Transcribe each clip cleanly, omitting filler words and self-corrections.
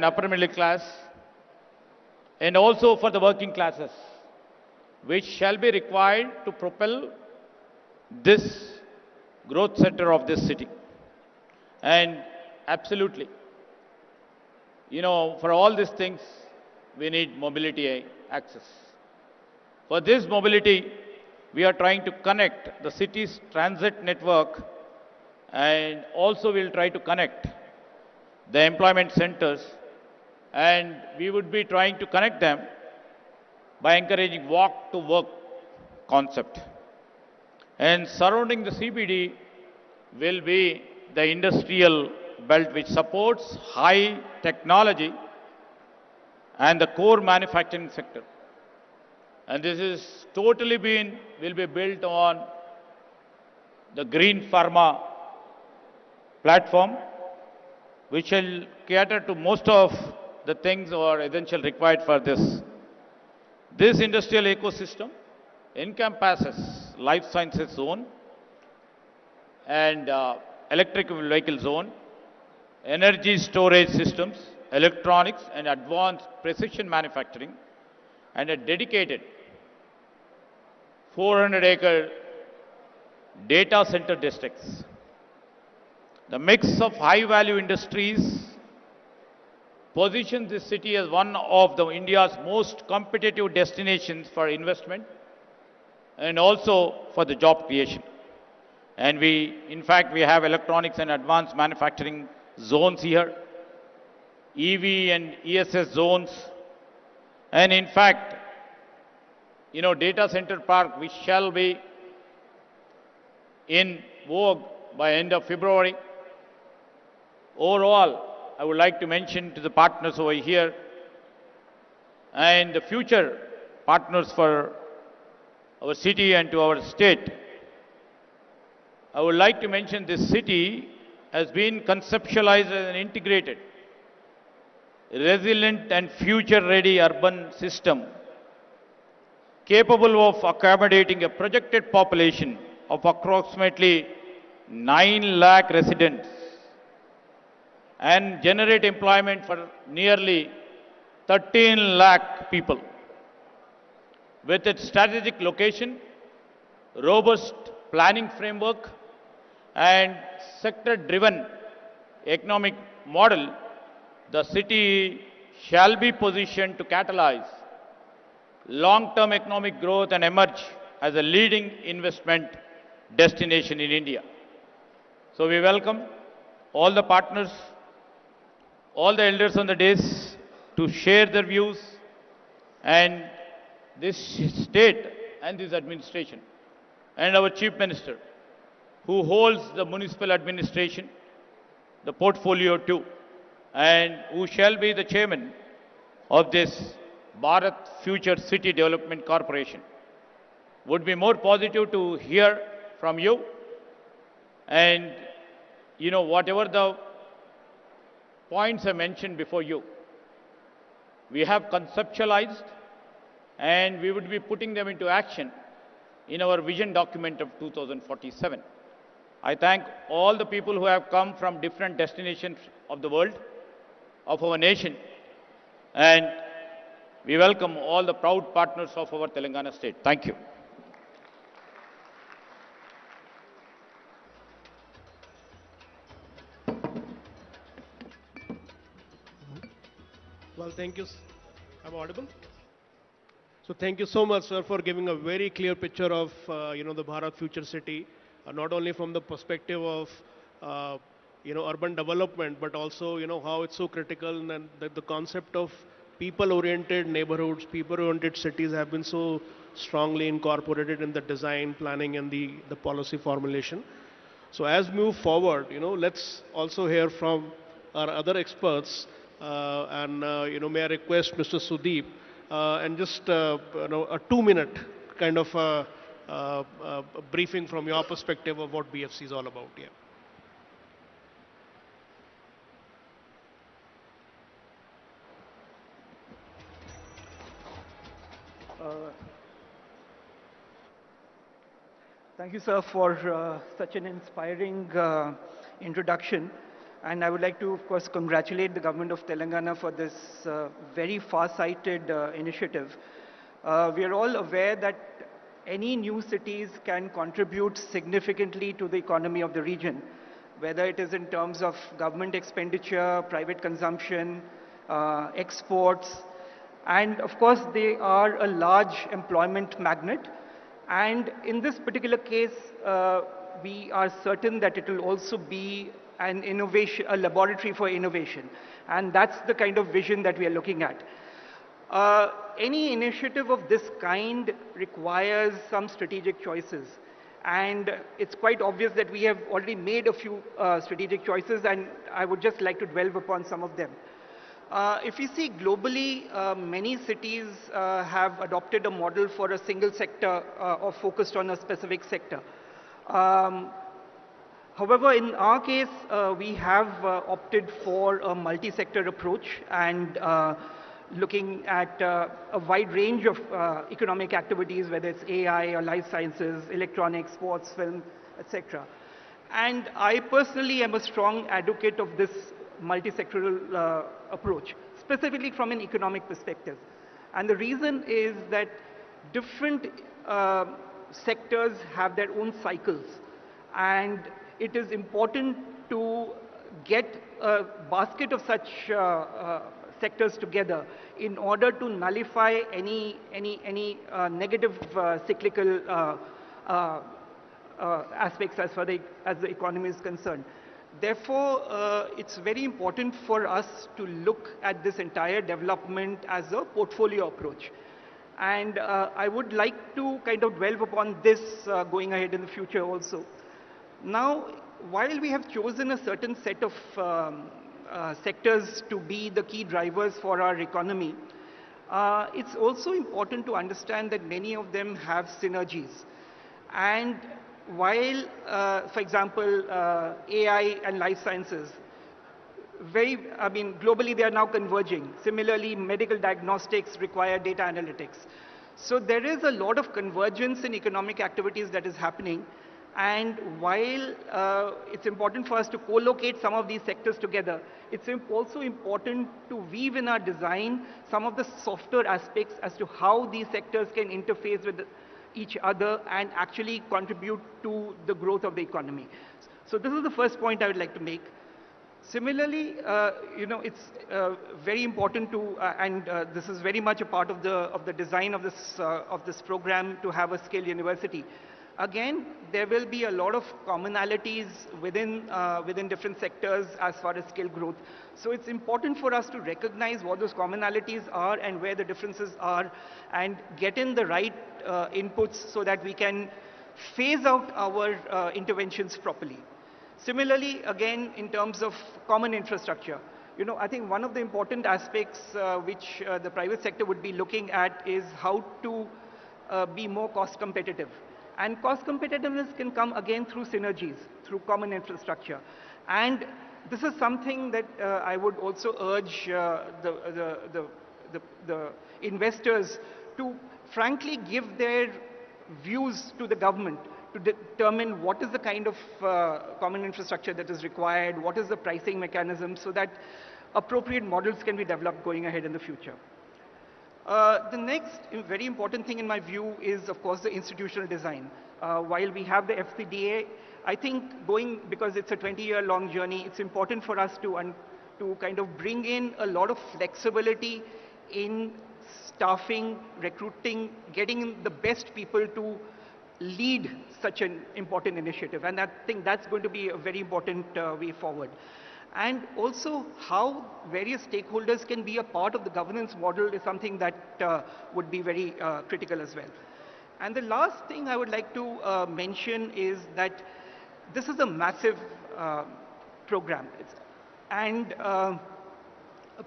upper middle class, and also for the working classes, which shall be required to propel this growth sector of this city. And absolutely, for all these things, we need mobility access. For this mobility, we are trying to connect the city's transit network, and also we'll try to connect the employment centers, and we would be trying to connect them by encouraging walk to work concept. And surrounding the CBD will be the industrial belt which supports high technology and the core manufacturing sector. And this is totally will be built on the green pharma platform, which will cater to most of the things or essential required for this. This industrial ecosystem encompasses life sciences zone and electric vehicle zone, energy storage systems, electronics and advanced precision manufacturing, and a dedicated 400-acre data center districts. The mix of high-value industries positions this city as one of India's most competitive destinations for investment and also for the job creation. And in fact, we have electronics and advanced manufacturing zones here, EV and ESS zones, and in fact, data center park, which shall be in vogue by end of February. Overall, I would like to mention to the partners over here and the future partners for our city and to our state. I would like to mention this city has been conceptualized as an integrated, resilient and future-ready urban system capable of accommodating a projected population of approximately 9 lakh residents and generate employment for nearly 13 lakh people. With its strategic location, robust planning framework, and sector-driven economic model, the city shall be positioned to catalyze long-term economic growth and emerge as a leading investment destination in India. So we welcome all the partners, all the elders on the dais to share their views, and this state and this administration and our Chief Minister, who holds the municipal administration, the portfolio too, and who shall be the chairman of this Bharat Future City Development Corporation, would be more positive to hear from you. And, whatever the points I mentioned before you, we have conceptualized and we would be putting them into action in our vision document of 2047. I thank all the people who have come from different destinations of the world, of our nation, and we welcome all the proud partners of our Telangana state. Thank you. Well, thank you. I'm audible? So thank you so much, sir, for giving a very clear picture of, the Bharat Future City, not only from the perspective of, urban development, but also, how it's so critical and that the concept of people-oriented neighborhoods, people-oriented cities have been so strongly incorporated in the design, planning, and the policy formulation. So as we move forward, let's also hear from our other experts, may I request Mr. Sudeep, and just a 2-minute kind of briefing from your perspective of what BFC is all about. Yeah. Thank you, sir, for such an inspiring introduction. And I would like to, of course, congratulate the government of Telangana for this very far-sighted initiative. We are all aware that any new cities can contribute significantly to the economy of the region, whether it is in terms of government expenditure, private consumption, exports, and of course they are a large employment magnet. And in this particular case, we are certain that it will also be an innovation, a laboratory for innovation. And that's the kind of vision that we are looking at. Any initiative of this kind requires some strategic choices. And it's quite obvious that we have already made a few strategic choices, and I would just like to dwell upon some of them. If we see globally, many cities have adopted a model for a single sector or focused on a specific sector. However, in our case, we have opted for a multi-sector approach and looking at a wide range of economic activities, whether it's AI or life sciences, electronics, sports, film, etc. And I personally am a strong advocate of this multi-sectoral approach, specifically from an economic perspective. And the reason is that different sectors have their own cycles. And it is important to get a basket of such sectors together in order to nullify any negative cyclical aspects as the economy is concerned. Therefore, it's very important for us to look at this entire development as a portfolio approach. And I would like to kind of dwell upon this going ahead in the future also. Now, while we have chosen a certain set of sectors to be the key drivers for our economy, it's also important to understand that many of them have synergies. And while, for example, AI and life sciences, globally they are now converging. Similarly, medical diagnostics require data analytics. So there is a lot of convergence in economic activities that is happening. And while it's important for us to co-locate some of these sectors together, it's also important to weave in our design some of the softer aspects as to how these sectors can interface with each other and actually contribute to the growth of the economy. So this is the first point I would like to make. Similarly, it's very important to, and this is very much a part of the design of this program, to have a skill university. Again, there will be a lot of commonalities within different sectors as far as skill growth. So it's important for us to recognize what those commonalities are and where the differences are, and get in the right inputs so that we can phase out our interventions properly. Similarly, again, in terms of common infrastructure, I think one of the important aspects which the private sector would be looking at is how to be more cost competitive. And cost competitiveness can come again through synergies, through common infrastructure. And this is something that I would also urge the investors to frankly give their views to the government to determine what is the kind of common infrastructure that is required, what is the pricing mechanism, so that appropriate models can be developed going ahead in the future. The next very important thing in my view is, of course, the institutional design. While we have the FCDA, I think because it's a 20-year-long journey, it's important for us to kind of bring in a lot of flexibility in staffing, recruiting, getting the best people to lead such an important initiative. And I think that's going to be a very important way forward. And also how various stakeholders can be a part of the governance model is something that would be very critical as well. And the last thing I would like to mention is that this is a massive program. And a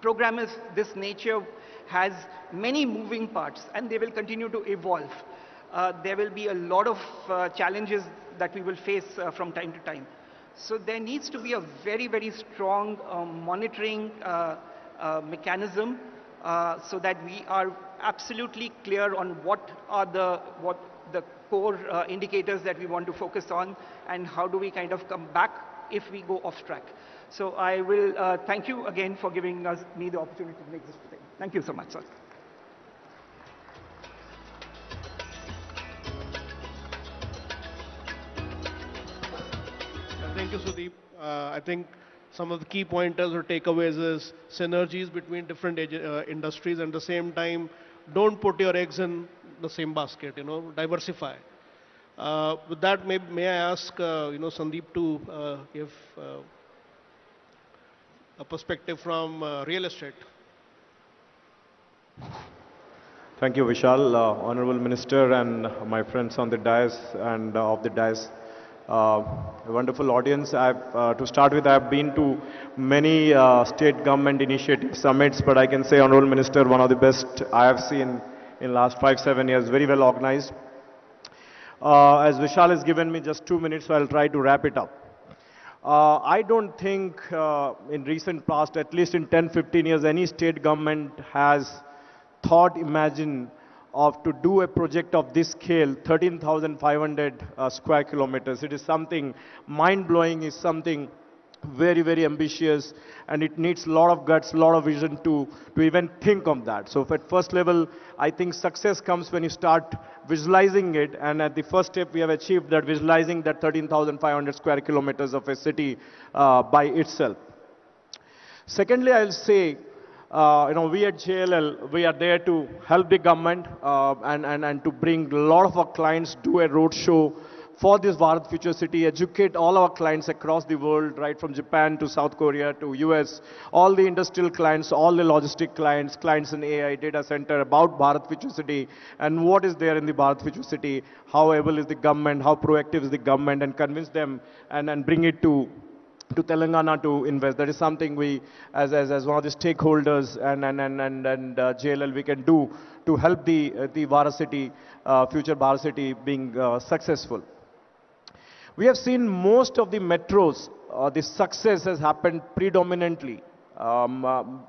program of this nature has many moving parts, and they will continue to evolve. There will be a lot of challenges that we will face from time to time. So there needs to be a very, very strong monitoring mechanism so that we are absolutely clear on what are the core indicators that we want to focus on, and how do we kind of come back if we go off track. So I will thank you again for giving me the opportunity to make this thing. Thank you so much, sir. Thank you, Sudeep. I think some of the key pointers or takeaways is synergies between different industries, and at the same time, don't put your eggs in the same basket, diversify. With that, may I ask, Sandeep to give a perspective from real estate. Thank you, Vishal, Honorable Minister, and my friends on the dais and off the dais. A wonderful audience. To start with, I've been to many state government initiative summits, but I can say, Honorable Minister, one of the best I have seen in last 5-7 years. Very well organized. As Vishal has given me just 2 minutes, so I'll try to wrap it up. I don't think in recent past, at least in 10-15 years, any state government has thought, imagined of to do a project of this scale, 13,500 square kilometers. It is something mind-blowing, is something very, very ambitious, and it needs a lot of guts, a lot of vision to even think of that. So at first level, I think success comes when you start visualizing it, and at the first step we have achieved that, visualizing that 13,500 square kilometers of a city by itself. Secondly, I'll say, we at JLL, we are there to help the government and to bring a lot of our clients, do a road show for this Bharat Future City, educate all our clients across the world, right from Japan to South Korea to US, all the industrial clients, all the logistic clients, clients in AI, data center, about Bharat Future City and what is there in the Bharat Future City, how able is the government, how proactive is the government, and convince them and bring it to Telangana to invest. That is something we, as one of the stakeholders and JLL, we can do to help the Bharat City, future Bharat City being successful. We have seen most of the metros, the success has happened predominantly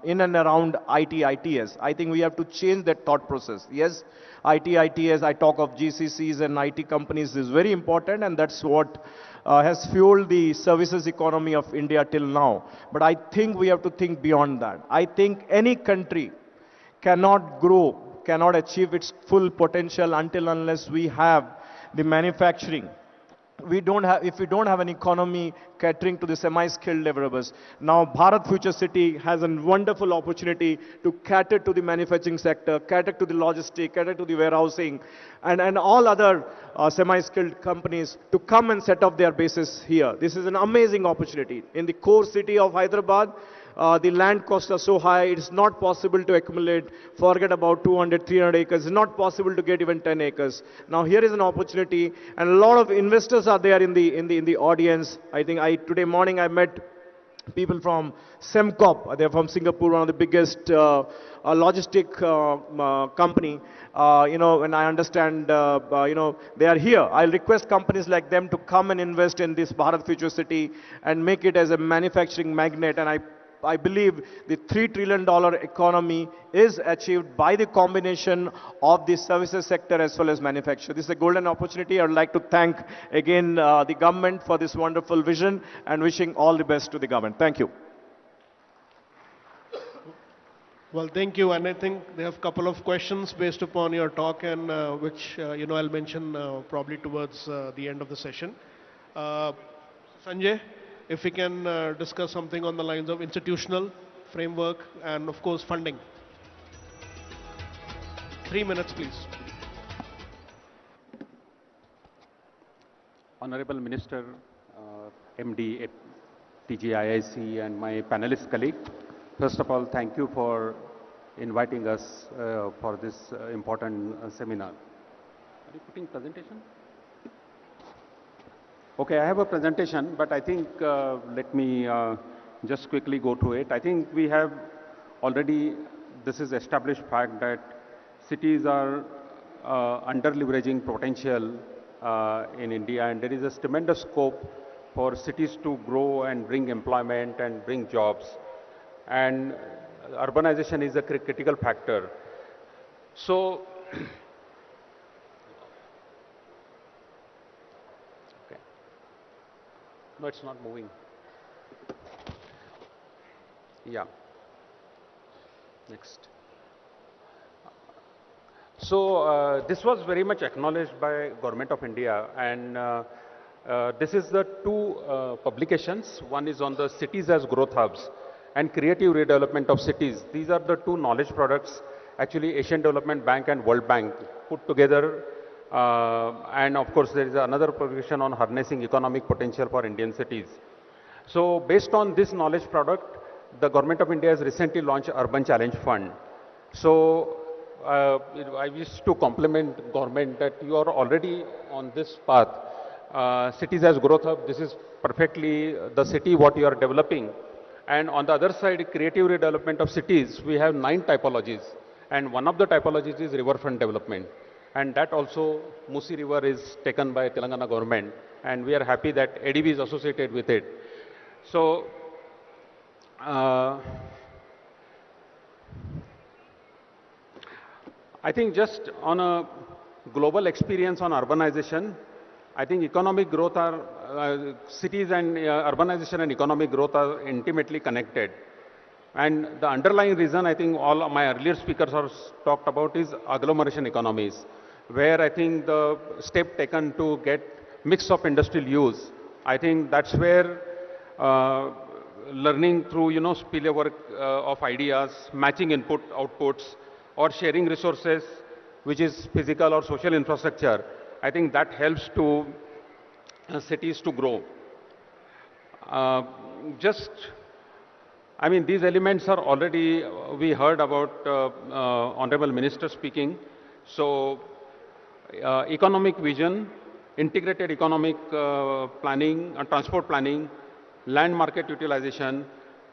in and around IT, ITS. I think we have to change that thought process. Yes, IT, ITS, I talk of GCCs and IT companies is very important, and that's what has fueled the services economy of India till now. But I think we have to think beyond that. I think any country cannot grow, cannot achieve its full potential until unless we have the manufacturing. If we don't have an economy catering to the semi-skilled laborers. Now, Bharat Future City has a wonderful opportunity to cater to the manufacturing sector, cater to the logistics, cater to the warehousing, and all other semi-skilled companies to come and set up their bases here. This is an amazing opportunity. In the core city of Hyderabad, the land costs are so high, it's not possible to accumulate, forget about 200, 300 acres, it's not possible to get even 10 acres. Now here is an opportunity, and a lot of investors are there in the audience. I think today morning I met people from Semcop, they're from Singapore, one of the biggest logistic company, and I understand, they are here. I'll request companies like them to come and invest in this Bharat Future City and make it as a manufacturing magnet, and I believe the $3 trillion economy is achieved by the combination of the services sector as well as manufacture. This is a golden opportunity. I would like to thank again the government for this wonderful vision and wishing all the best to the government. Thank you. Well, thank you. And I think they have a couple of questions based upon your talk, and which I'll mention probably towards the end of the session. Sanjay, if we can discuss something on the lines of institutional framework and, of course, funding. 3 minutes, please. Honorable Minister, MD, TGIIC, and my panelist colleague, first of all, thank you for inviting us for this important seminar. Are you putting presentation? Okay, I have a presentation, but I think let me just quickly go through it. I think we have already, this is established fact that cities are under leveraging potential in India, and there is a tremendous scope for cities to grow and bring employment and bring jobs. And urbanization is a critical factor. So, no, it's not moving. Yeah. Next. So this was very much acknowledged by Government of India, and this is the two publications. One is on the cities as growth hubs and creative redevelopment of cities. These are the two knowledge products actually Asian Development Bank and World Bank put together. And of course, there is another publication on harnessing economic potential for Indian cities. So based on this knowledge product, the Government of India has recently launched Urban Challenge Fund. So I wish to compliment government that you are already on this path. Cities as growth hub, this is perfectly the city what you are developing. And on the other side, creative redevelopment of cities, we have 9 typologies. And one of the typologies is riverfront development. And that also, Musi River is taken by Telangana government. And we are happy that ADB is associated with it. So, I think just on a global experience on urbanization, I think economic growth are, cities and urbanization and economic growth are intimately connected. And the underlying reason I think all of my earlier speakers have talked about is agglomeration economies, where I think the step taken to get mix of industrial use, I think that's where learning through, spillover of ideas, matching input, outputs, or sharing resources, which is physical or social infrastructure, I think that helps to cities to grow. I mean, these elements are already, we heard about Honorable Minister speaking. So, economic vision, integrated economic planning and transport planning, land market utilization,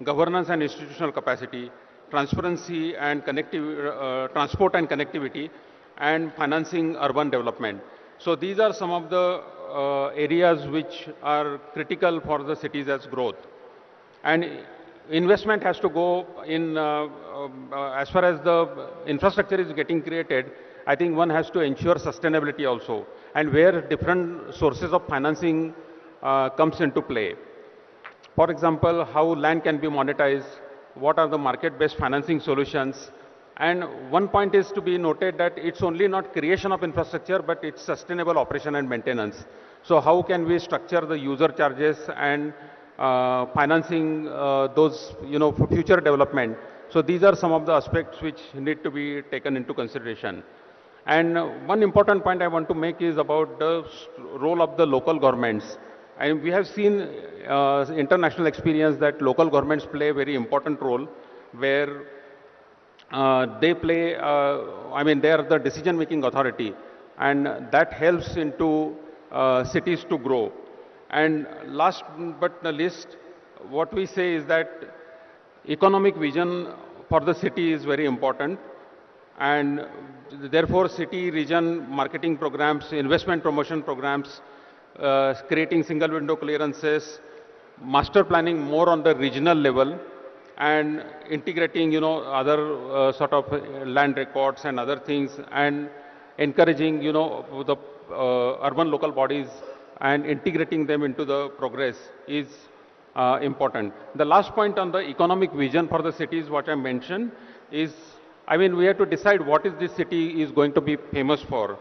governance and institutional capacity, transparency and transport and connectivity, and financing urban development. So these are some of the areas which are critical for the cities as growth. And investment has to go in, as far as the infrastructure is getting created, I think one has to ensure sustainability also, and where different sources of financing comes into play. For example, how land can be monetized, what are the market-based financing solutions, and one point is to be noted that it's only not creation of infrastructure, but it's sustainable operation and maintenance. So how can we structure the user charges and financing those, for future development. So these are some of the aspects which need to be taken into consideration. And one important point I want to make is about the role of the local governments. And we have seen international experience that local governments play a very important role, where they play, I mean, they are the decision-making authority, and that helps into cities to grow. And last but not least, what we say is that economic vision for the city is very important, and therefore city region marketing programs, investment promotion programs, creating single window clearances, master planning more on the regional level, and integrating, other sort of land records and other things, and encouraging, the urban local bodies and integrating them into the progress is important. The last point on the economic vision for the cities, what I mentioned, is, I mean, we have to decide what is this city is going to be famous for.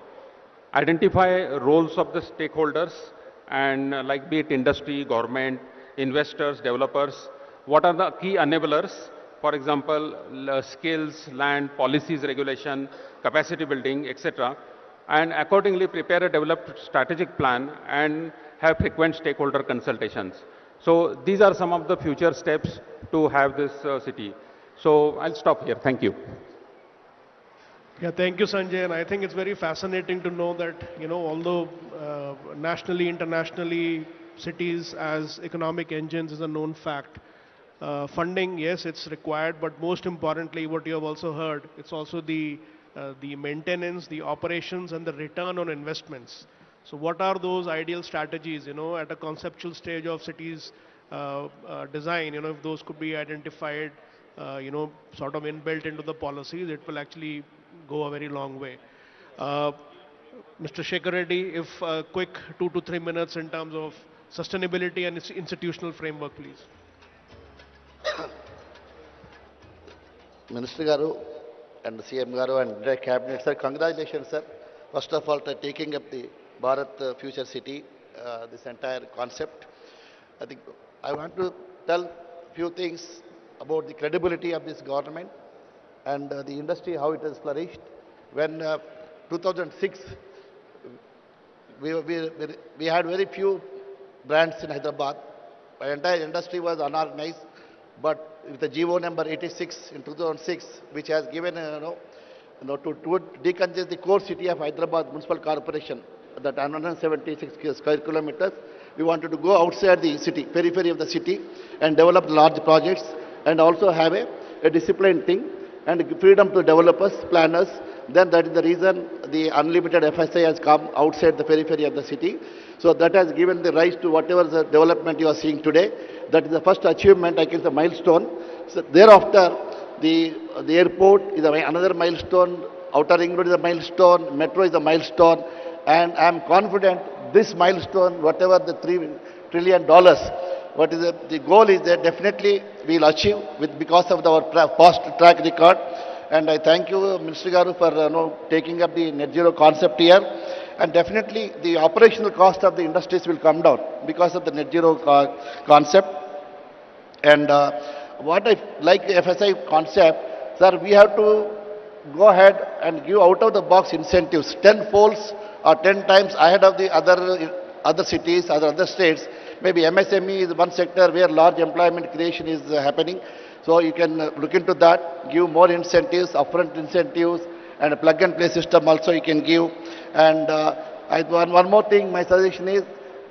Identify roles of the stakeholders, and like be it industry, government, investors, developers. What are the key enablers? For example, skills, land, policies, regulation, capacity building, etc. And accordingly prepare a developed strategic plan and have frequent stakeholder consultations. So these are some of the future steps to have this city. So I'll stop here. Thank you. Yeah, thank you, Sanjay. And I think it's very fascinating to know that, although nationally, internationally, cities as economic engines is a known fact. Funding, yes, it's required, but most importantly, what you have also heard, it's also the maintenance, the operations, and the return on investments. So what are those ideal strategies, at a conceptual stage of cities design, if those could be identified, sort of inbuilt into the policies, it will actually go a very long way. Mr. Shekhar Reddy, if a quick 2 to 3 minutes in terms of sustainability and its institutional framework, please. Minister Garu and CM Garu and the Cabinet, sir, congratulations, sir. First of all, for taking up the Bharat Future City, this entire concept. I think I want to tell few things about the credibility of this government and the industry, how it has flourished. When 2006, we had very few brands in Hyderabad. The entire industry was unorganized, but with the GO number 86 in 2006, which has given, to decongest the core city of Hyderabad Municipal Corporation, that 176 square kilometers, we wanted to go outside the city, periphery of the city, and develop large projects, and also have a disciplined thing, and freedom to developers, planners. Then that is the reason the unlimited FSI has come outside the periphery of the city. So that has given the rise to whatever the development you are seeing today. That is the first achievement, I can say, milestone. So thereafter, the airport is another milestone, outer ring road is a milestone, metro is a milestone, and I am confident this milestone, whatever the $3 trillion, what is the goal is that definitely we will achieve because of our past track record. And I thank you, Minister Garu, for taking up the net zero concept here. And definitely the operational cost of the industries will come down because of the net zero concept. And what I like the FSI concept, sir, we have to go ahead and give out of the box incentives, 10 folds or 10 times ahead of the other cities, other states. Maybe MSME is one sector where large employment creation is happening. So you can look into that, give more incentives, upfront incentives, and a plug-and-play system also you can give. And one more thing, my suggestion is,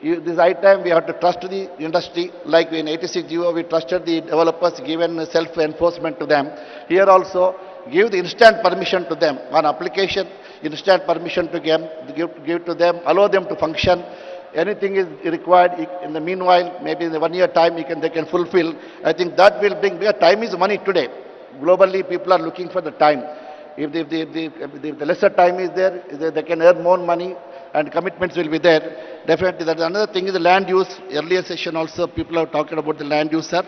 this item we have to trust the industry. Like in 86 GO, we trusted the developers, given self-enforcement to them. Here also, give the instant permission to them. On application, instant permission to give to them, allow them to function. Anything is required in the meanwhile, maybe in the 1 year time, they can fulfill. I think that will bring, because time is money today. Globally, people are looking for the time. If the lesser time is there, they can earn more money and commitments will be there. Definitely, that is another thing is the land use. Earlier session also, people are talking about the land use, sir.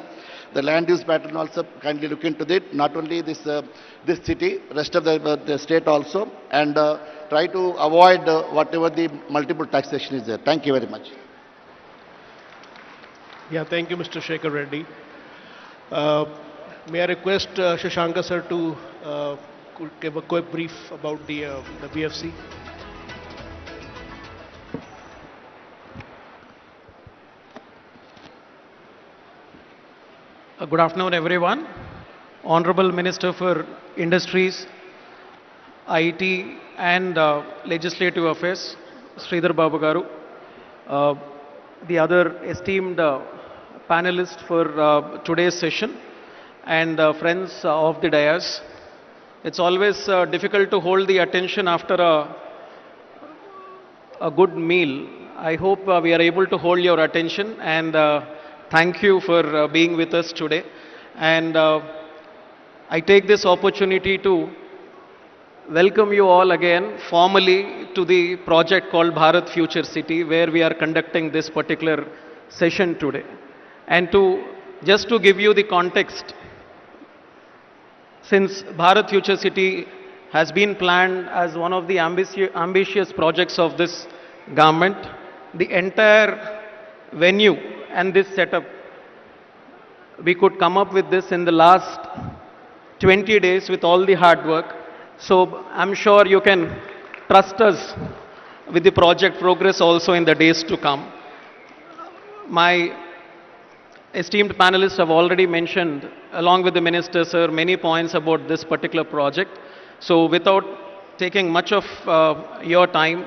The land use pattern also, kindly look into it. Not only this city, rest of the state also, and try to avoid whatever the multiple taxation is there. Thank you very much. Yeah, thank you, Mr. Shekhar Reddy. May I request Shashanka sir to give a quick brief about the BFC? Good afternoon, everyone. Honorable Minister for Industries, IT and Legislative Affairs, Sridhar Babu Garu, the other esteemed panelists for today's session, and friends of the dais. It's always difficult to hold the attention after a good meal. I hope we are able to hold your attention, and thank you for being with us today. And I take this opportunity to welcome you all again formally to the project called Bharat Future City, where we are conducting this particular session today. And just to give you the context, since Bharat Future City has been planned as one of the ambitious projects of this government, the entire venue and this setup, we could come up with this in the last 20 days with all the hard work. So I'm sure you can trust us with the project progress also in the days to come. My esteemed panelists have already mentioned, along with the Minister, sir, many points about this particular project. So without taking much of your time,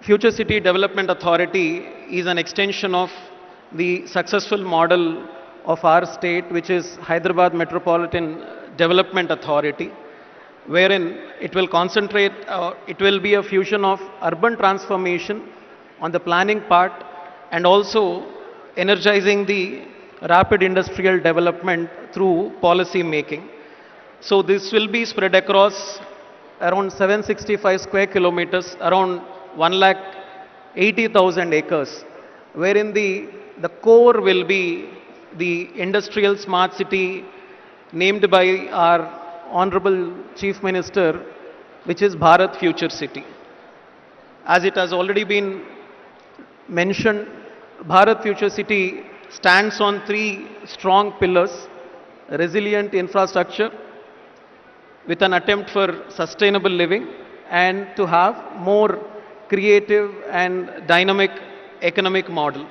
Future City Development Authority is an extension of the successful model of our state, which is Hyderabad Metropolitan Development Authority, wherein it will concentrate, it will be a fusion of urban transformation on the planning part and also energizing the rapid industrial development through policy making. So this will be spread across around 765 square kilometers, around 1,80,000 acres, wherein the core will be the industrial smart city named by our Honorable Chief Minister, which is Bharat Future City. As it has already been mentioned, Bharat Future City stands on three strong pillars: resilient infrastructure, with an attempt for sustainable living, and to have more creative and dynamic economic model.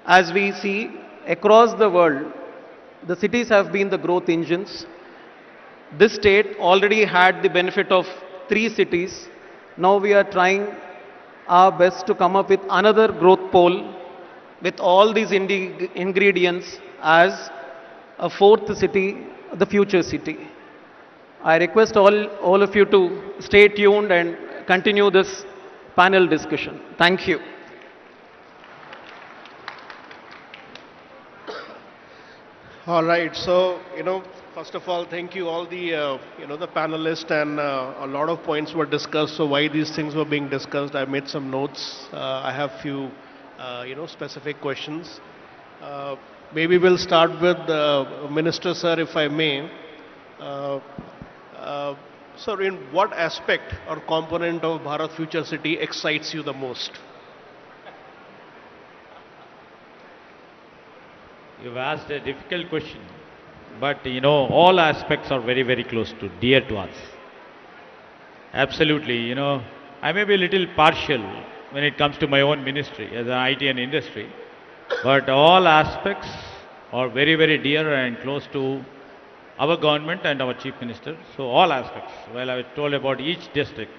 As we see across the world, the cities have been the growth engines. This state already had the benefit of three cities. Now we are trying our best to come up with another growth pole with all these ingredients as a fourth city, the future city. I request all of you to stay tuned and continue this panel discussion. Thank you. All right. So, first of all, thank you all the, the panelists, and a lot of points were discussed. So why these things were being discussed, I made some notes. I have few, specific questions. Maybe we'll start with Minister Sir, if I may. Sir, in what aspect or component of Bharat Future City excites you the most? You've asked a difficult question, but all aspects are very, very close to, dear to us. Absolutely, I may be a little partial when it comes to my own ministry as an IT and industry, but all aspects are very, very dear and close to our government and our Chief Minister. So all aspects, well, I was told about each district,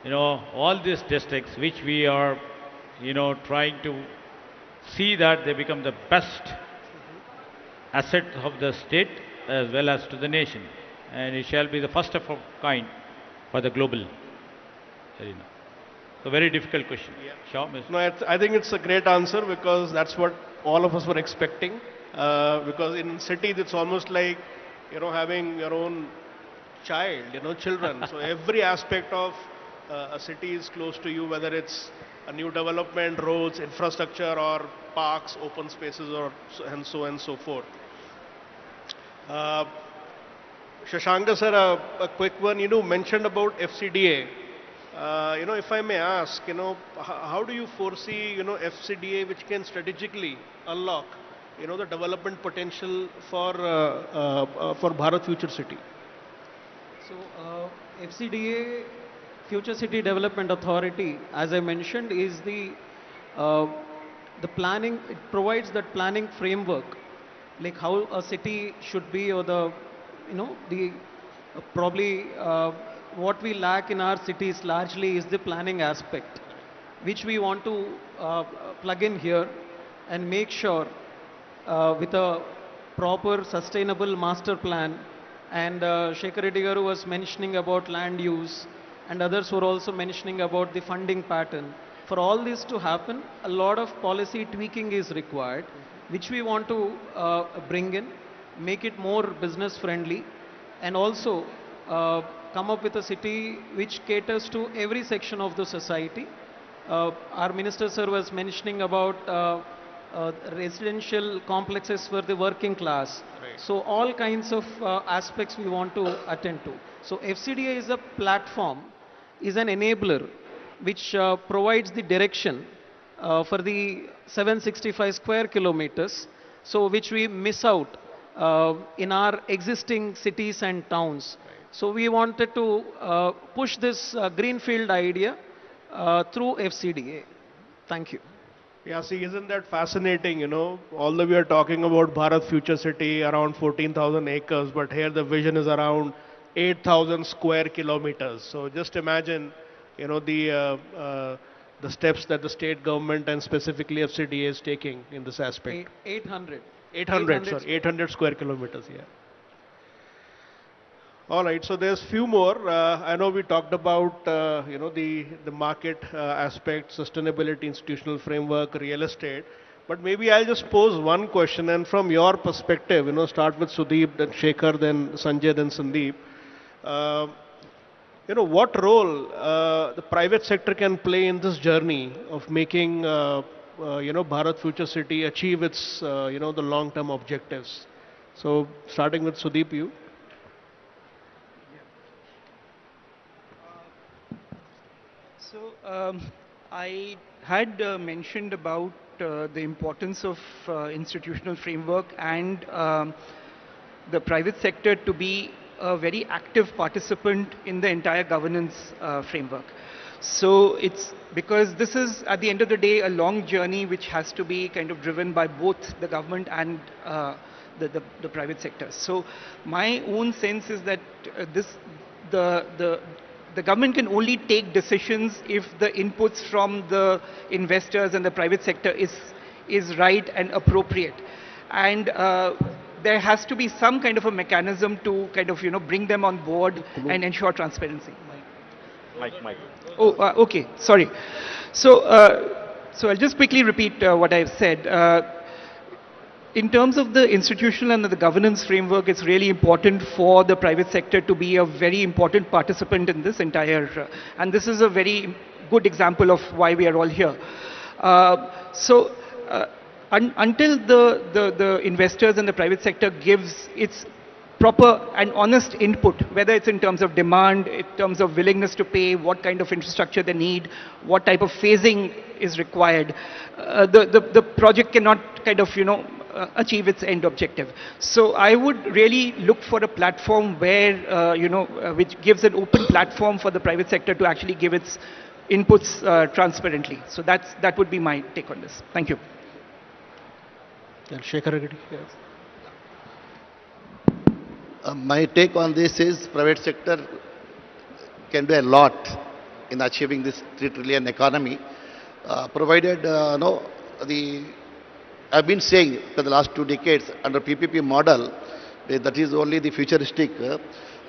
all these districts which we are, trying to see that they become the best asset of the state as well as to the nation, and it shall be the first of a kind for the global arena. So very difficult question. Yeah. Sure, Mr. No, I think it's a great answer, because that's what all of us were expecting. Because in cities, it's almost like, having your own child, children. So every aspect of a city is close to you, whether it's a new development, roads, infrastructure, or parks, open spaces, and so on and so forth. Shashanka sir, a quick one. Mentioned about FCDA. If I may ask, how do you foresee, FCDA, which can strategically unlock, the development potential for Bharat Future City? So, FCDA, Future City Development Authority, as I mentioned, is the planning. It provides that planning framework, like how a city should be, or probably what we lack in our cities largely is the planning aspect, which we want to plug in here and make sure with a proper sustainable master plan. And Shekhar Reddy Garu was mentioning about land use, and others were also mentioning about the funding pattern. For all this to happen, a lot of policy tweaking is required, which we want to bring in, make it more business friendly, and also come up with a city which caters to every section of the society. Our Minister Sir was mentioning about residential complexes for the working class. Right. So all kinds of aspects we want to attend to. So FCDA is a platform, is an enabler which provides the direction for the 765 square kilometers, so which we miss out in our existing cities and towns. Right. So we wanted to push this greenfield idea through FCDA. Thank you. Yeah, see, isn't that fascinating, Although we are talking about Bharat Future City, around 14,000 acres, but here the vision is around 8,000 square kilometers. So just imagine, the steps that the state government and specifically FCDA is taking in this aspect. 800. 800 square kilometers, yeah. All right, so there's few more. I know we talked about, the market aspect, sustainability, institutional framework, real estate. But maybe I'll just pose one question, and from your perspective, start with Sudeep, then Shekhar, then Sanjay, then Sandeep. What role the private sector can play in this journey of making, Bharat Future City achieve its, the long-term objectives? So starting with Sudeep, you. So I had mentioned about the importance of institutional framework and the private sector to be a very active participant in the entire governance framework. So it's because this is at the end of the day a long journey which has to be kind of driven by both the government and the private sector. So my own sense is that the the government can only take decisions if the inputs from the investors and the private sector is right and appropriate. And there has to be some kind of a mechanism to kind of, bring them on board and ensure transparency. Mike. Oh, okay, sorry. So I'll just quickly repeat what I've said. In terms of the institutional and the governance framework, it's really important for the private sector to be a very important participant in this entire, and this is a very good example of why we are all here. Until the investors and the private sector gives its proper and honest input, whether it's in terms of demand, in terms of willingness to pay, what kind of infrastructure they need, what type of phasing is required, the project cannot kind of, achieve its end objective. So I would really look for a platform where, which gives an open platform for the private sector to actually give its inputs transparently. So that would be my take on this. Thank you. Yeah, Shekhar Agadi, yes. My take on this is private sector can do a lot in achieving this 3 trillion economy, provided I've been saying for the last 2 decades under PPP model, that is only the futuristic,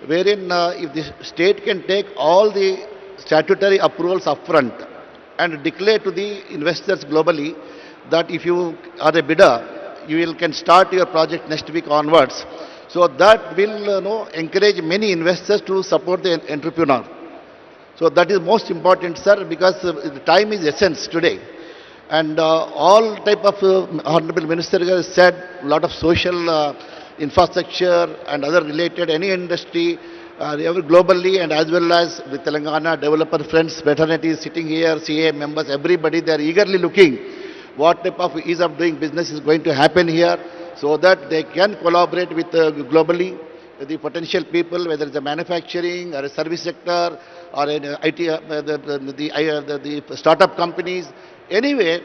wherein if the state can take all the statutory approvals upfront and declare to the investors globally that if you are a bidder, can start your project next week onwards. So that will encourage many investors to support the entrepreneur. So that is most important, sir, because the time is essence today. And all type of Honorable Minister has said a lot of social infrastructure and other related, any industry, globally and as well as the Telangana developer friends, fraternities sitting here, CA members, everybody, they are eagerly looking what type of ease of doing business is going to happen here so that they can collaborate with globally the potential people, whether it's a manufacturing or a service sector or an IT, the startup companies. Anyway,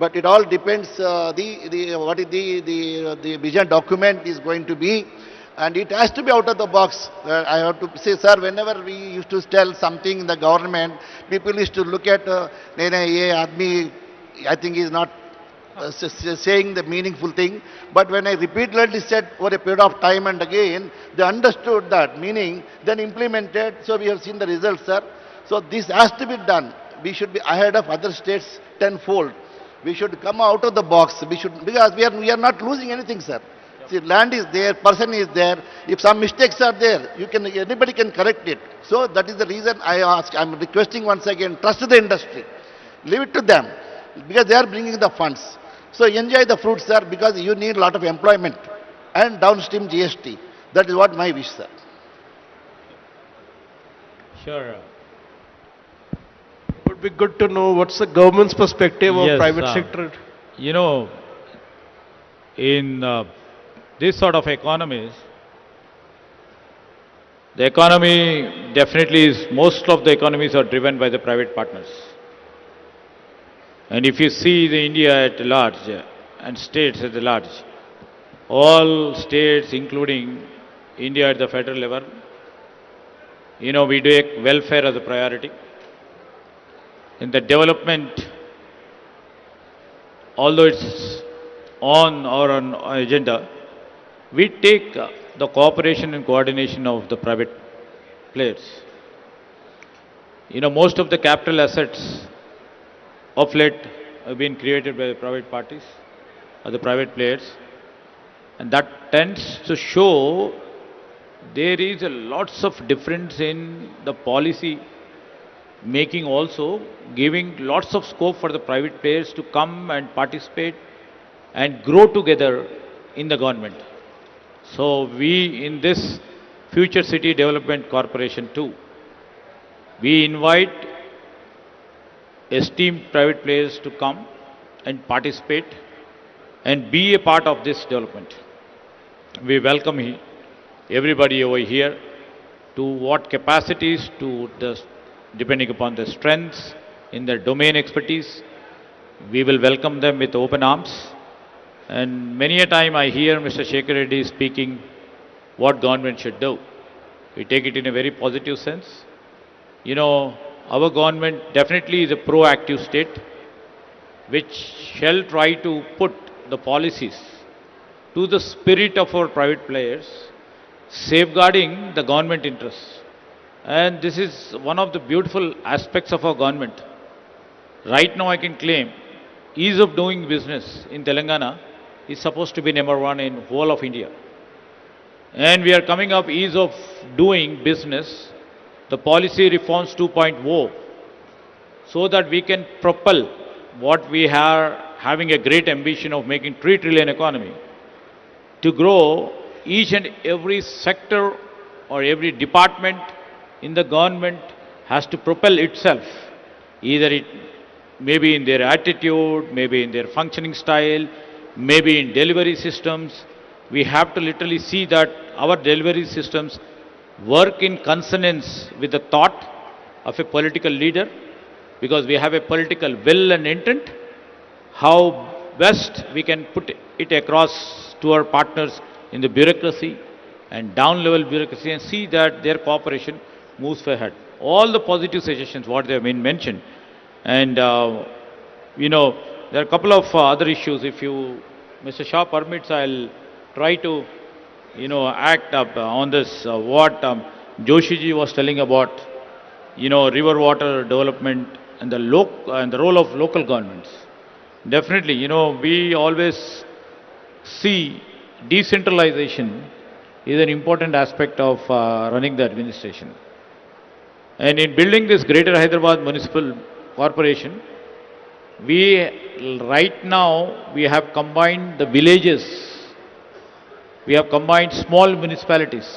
but it all depends what is the vision document is going to be, and it has to be out of the box. I have to say, sir, whenever we used to tell something in the government, people used to look at, I think he is not saying the meaningful thing. But when I repeatedly said over a period of time and again, they understood that meaning, then implemented. So we have seen the results, sir. So this has to be done. We should be ahead of other states tenfold. We should come out of the box. Because we are not losing anything, sir. See, land is there, person is there. If some mistakes are there, anybody can correct it. So that is the reason I'm requesting once again, trust the industry. Leave it to them, because they are bringing the funds. So enjoy the fruits, sir, because you need a lot of employment and downstream GST. That is what my wish, sir. Sure. It would be good to know what's the government's perspective of private sector. In this sort of economies, the economy definitely is, most of the economies are driven by the private partners. And if you see the India at large and states at large, all states including India at the federal level, we take welfare as a priority. In the development, although it's on our agenda, we take the cooperation and coordination of the private players. Most of the capital assets of late have been created by the private parties or the private players, and that tends to show there is a lots of difference in the policy making, also giving lots of scope for the private players to come and participate and grow together in the government. So we in this Future City Development Corporation too, we invite esteemed private players to come and participate and be a part of this development. We welcome everybody over here to what capacities, depending upon their strengths in their domain expertise. We will welcome them with open arms. And many a time I hear Mr. Shekhar Reddy speaking what government should do. We take it in a very positive sense. You know, our government definitely is a proactive state which shall try to put the policies to the spirit of our private players, safeguarding the government interests. And this is one of the beautiful aspects of our government. Right now I can claim ease of doing business in Telangana is supposed to be number one in whole of India. And we are coming up ease of doing business, the policy reforms 2.0, so that we can propel what we are having a great ambition of making 3 trillion economy, to grow each and every sector or every department in the government has to propel itself, either it maybe in their attitude, maybe in their functioning style, maybe in delivery systems. We have to literally see that our delivery systems work in consonance with the thought of a political leader, because we have a political will and intent. How best we can put it across to our partners in the bureaucracy and down-level bureaucracy and see that their cooperation moves ahead. All the positive suggestions, what they have been mentioned. And, you know, there are a couple of other issues. If you, Mr. Shah permits, I'll try to, you know, act up on this, what Joshiji was telling about, you know, river water development and the role of local governments. Definitely, you know, we always see decentralization is an important aspect of running the administration. And in building this Greater Hyderabad Municipal Corporation, right now we have combined the villages, we have combined small municipalities,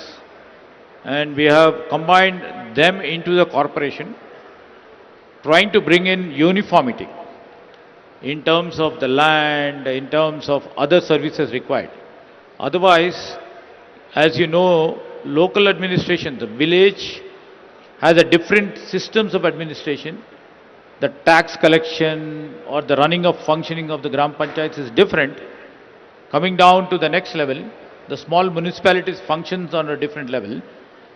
and we have combined them into the corporation, trying to bring in uniformity in terms of the land, in terms of other services required. Otherwise, as you know, local administration, the village has a different systems of administration. The tax collection or the running of functioning of the Gram Panchayats is different. Coming down to the next level, the small municipalities functions on a different level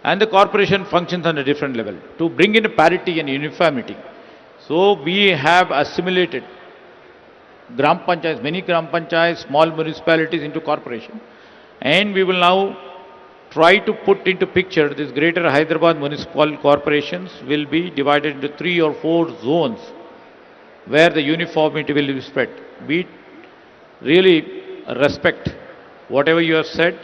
and the corporation functions on a different level to bring in a parity and uniformity. So we have assimilated Gram Panchayats, many Gram Panchayats, small municipalities into corporation, and we will now try to put into picture this Greater Hyderabad Municipal Corporations will be divided into 3 or 4 zones where the uniformity will be spread. We really respect whatever you have said,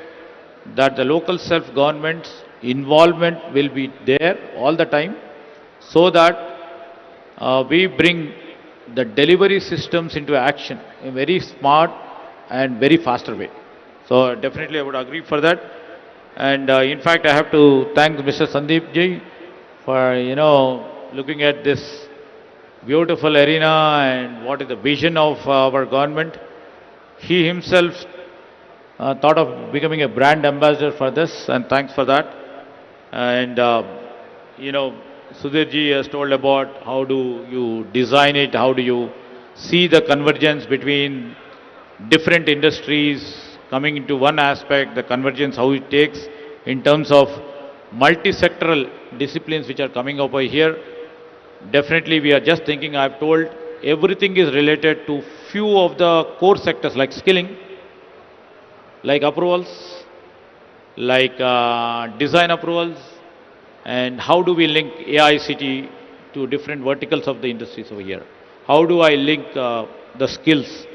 that the local self-government's involvement will be there all the time, so that we bring the delivery systems into action in a very smart and very faster way. So definitely I would agree for that. And in fact, I have to thank Mr. Sandeep Ji for, you know, looking at this beautiful arena and what is the vision of our government. He himself thought of becoming a brand ambassador for this, and thanks for that. And, you know, Sudhir Ji has told about how do you design it, how do you see the convergence between different industries coming into one aspect, the convergence, how it takes in terms of multisectoral disciplines which are coming over here. Definitely we are just thinking, I have told, everything is related to few of the core sectors like skilling, like approvals, like design approvals, and how do we link AICT to different verticals of the industries over here? How do I link the skills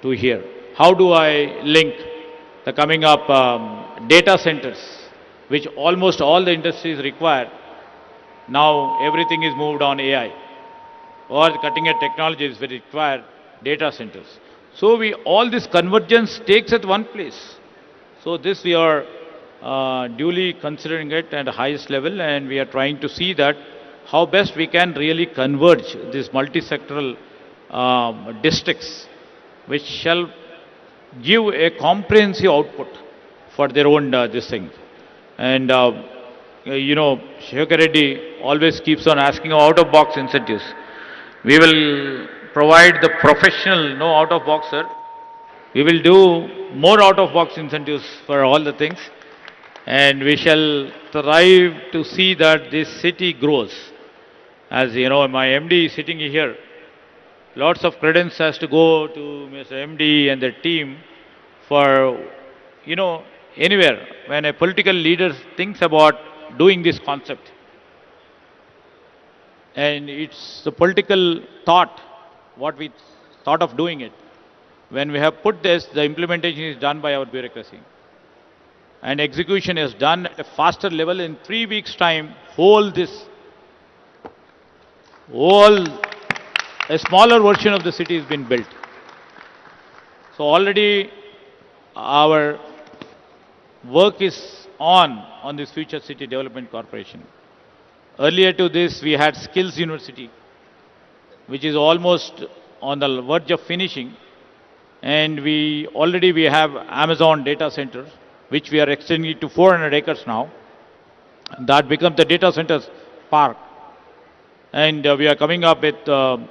to here? How do I link the coming up data centers, which almost all the industries require? Now everything is moved on AI, or cutting edge technologies which require data centers. So all this convergence takes at one place. So this we are duly considering it at the highest level, and we are trying to see that how best we can really converge these multi-sectoral districts, which shall give a comprehensive output for their own this thing. And Shekhar Reddy always keeps on asking out-of-box incentives. We will provide the professional, no out-of-box, sir. We will do more out-of-box incentives for all the things, and we shall strive to see that this city grows. As you know, my MD is sitting here. Lots of credence has to go to Mr. MD and the team for, anywhere when a political leader thinks about doing this concept. And it's the political thought, what we thought of doing it. When we have put this, the implementation is done by our bureaucracy. And execution is done at a faster level. In 3 weeks' time, whole a smaller version of the city has been built. So already our work is on this Future City Development Corporation. Earlier to this, we had Skills University, which is almost on the verge of finishing. And we have Amazon data centers, which we are extending it to 400 acres now. That becomes the data centers park. And we are coming up with other,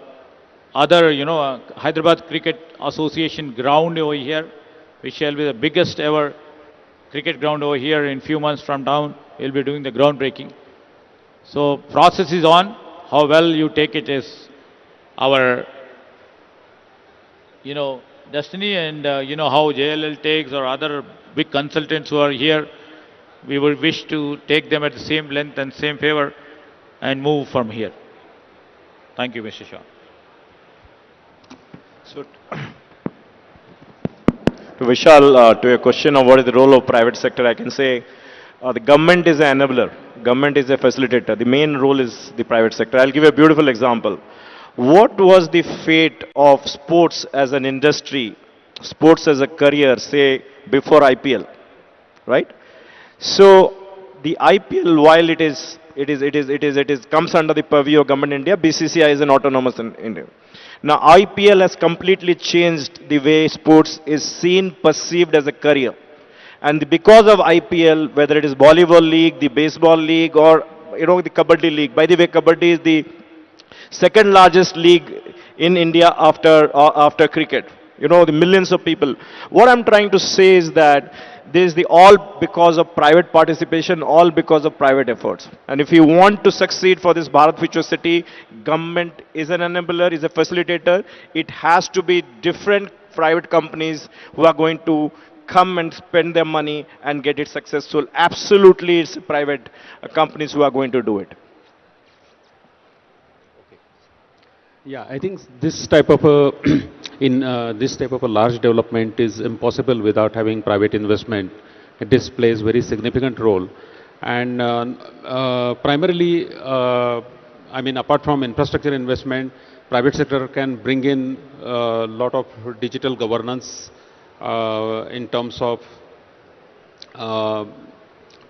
Hyderabad Cricket Association ground over here, which shall be the biggest ever cricket ground over here. In few months from now, we'll be doing the groundbreaking. So process is on. How well you take it is our, destiny, and how JLL takes or other big consultants who are here. We would wish to take them at the same length and same favor and move from here. Thank you, Mr. Shah. So, to Vishal, to your question of what is the role of private sector, I can say the government is an enabler. Government is a facilitator. The main role is the private sector. I'll give you a beautiful example. What was the fate of sports as an industry, sports as a career, say, before IPL, right? So, the IPL, while it is comes under the purview of government India, BCCI is an autonomous in India. Now, IPL has completely changed the way sports is seen, perceived as a career. And because of IPL, whether it is volleyball league, the baseball league, or, the Kabaddi league. By the way, Kabaddi is the second largest league in India after cricket. The millions of people. What I'm trying to say is that this is all because of private participation, all because of private efforts. And if you want to succeed for this Bharat Future City, government is an enabler, is a facilitator. It has to be different private companies who are going to come and spend their money and get it successful. Absolutely, it's private companies who are going to do it. Yeah, I think this type of a this type of a large development is impossible without having private investment. It displays very significant role, and primarily, I mean, apart from infrastructure investment, private sector can bring in a lot of digital governance in terms of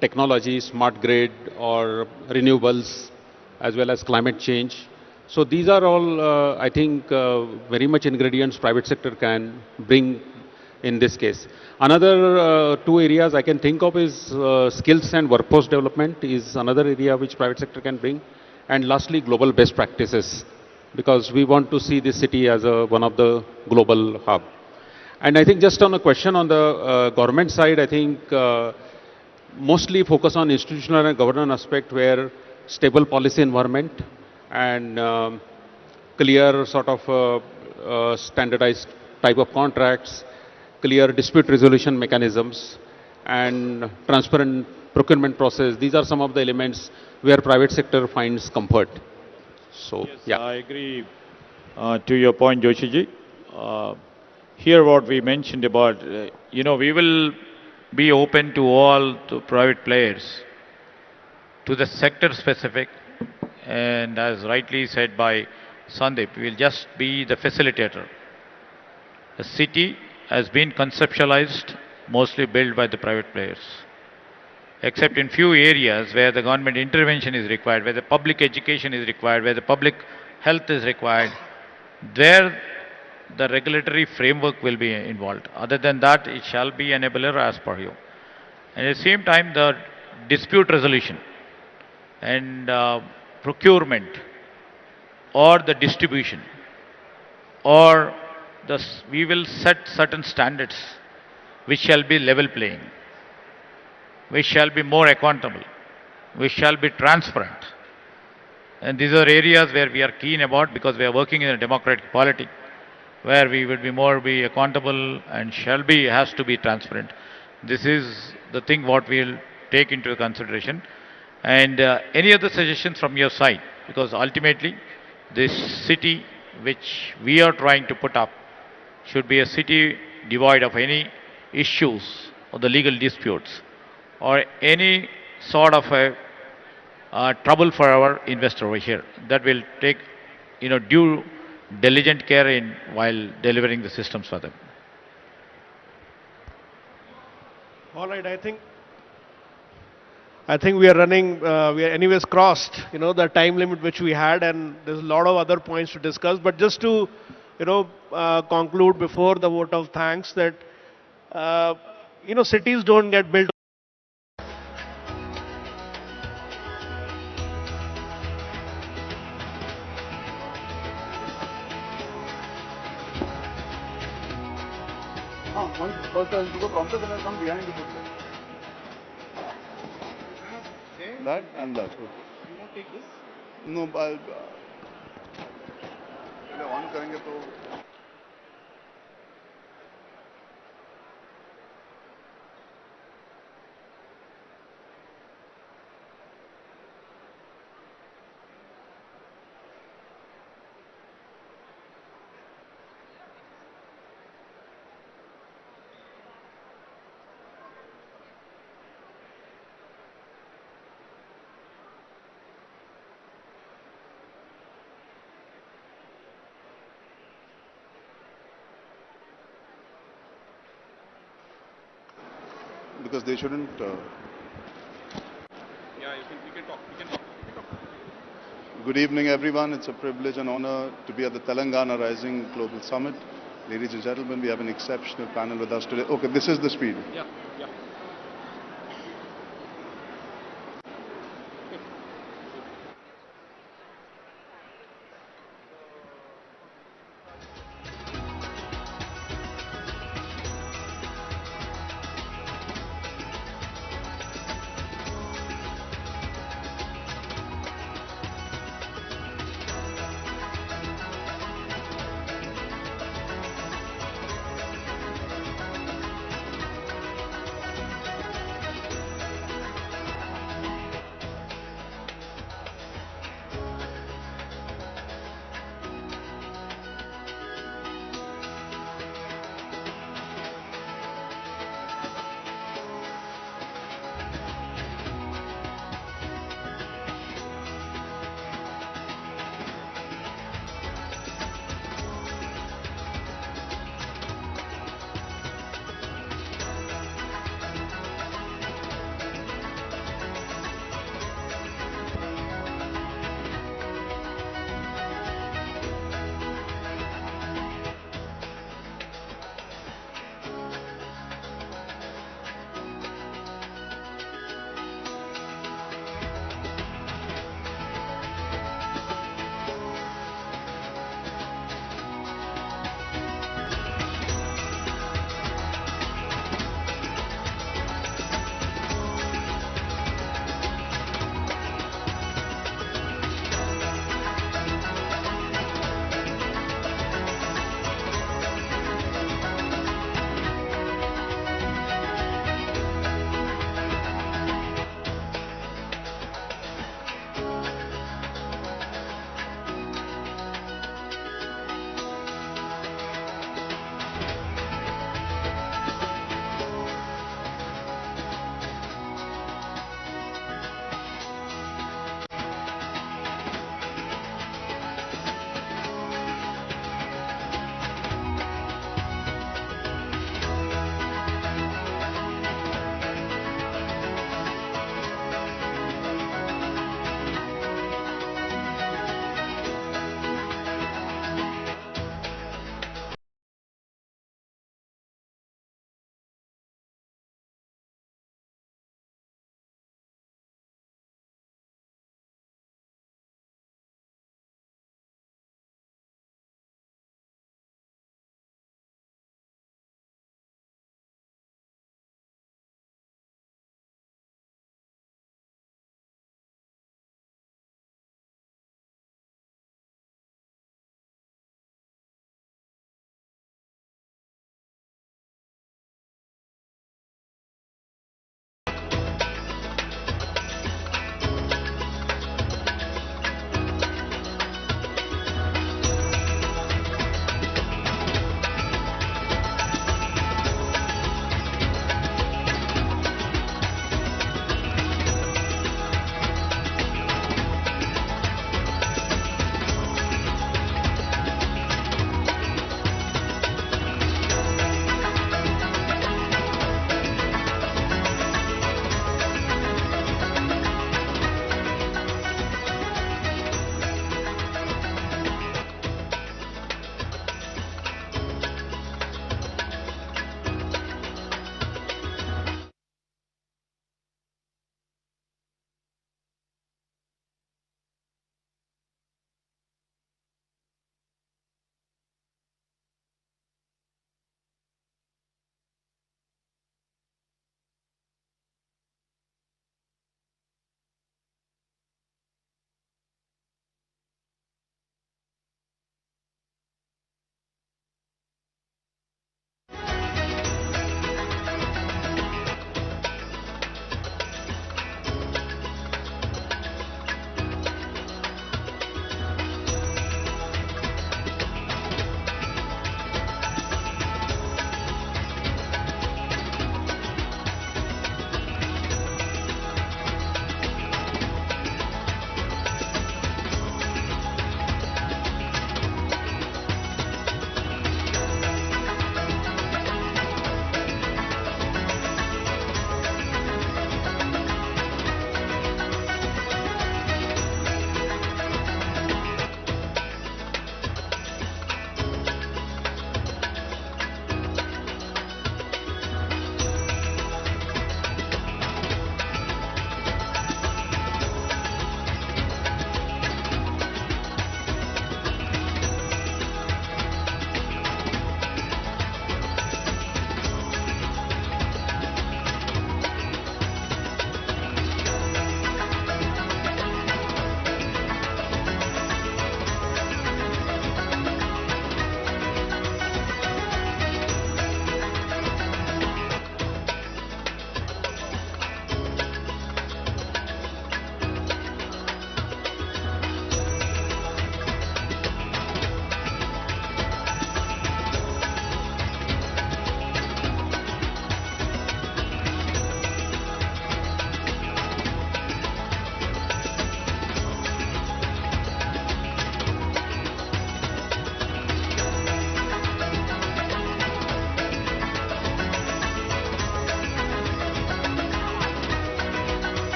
technology, smart grid, or renewables, as well as climate change. So these are all, I think, very much ingredients private sector can bring in this case. Another two areas I can think of is skills and workforce development is another area which private sector can bring. And lastly, global best practices, because we want to see this city as one of the global hub. And I think just on a question on the government side, I think mostly focus on institutional and governance aspect where stable policy environment and clear sort of standardized type of contracts, clear dispute resolution mechanisms, and transparent procurement process. These are some of the elements where private sector finds comfort. So, yes, yeah. I agree to your point, Joshiji. Here what we mentioned about, we will be open to all the private players, to the sector specific, and as rightly said by Sandeep, we will just be the facilitator. The city has been conceptualized mostly built by the private players. Except in few areas where the government intervention is required, where the public education is required, where the public health is required, there the regulatory framework will be involved. Other than that, it shall be enabler as per you. And at the same time, the dispute resolution and procurement or the distribution or we will set certain standards which shall be level playing, which shall be more accountable, which shall be transparent. And these are areas where we are keen about because we are working in a democratic polity where we will be more be accountable and has to be transparent. This is the thing what we will take into consideration. And any other suggestions from your side? Because ultimately, this city which we are trying to put up should be a city devoid of any issues or the legal disputes or any sort of a trouble for our investor over here. That will take, due diligent care in while delivering the systems for them. All right, I think we are running, we are anyways crossed, the time limit which we had, and there's a lot of other points to discuss. But just to, conclude before the vote of thanks that, cities don't get built. First, to prompter, then I'll come behind the football. That and that. Okay. You won't take this? No, I'll. On करेंगे तो. Because they shouldn't. Yeah, we can talk. Good evening, everyone. It's a privilege and honor to be at the Telangana Rising Global Summit. Ladies and gentlemen, we have an exceptional panel with us today. Okay, this is the speed. Yeah.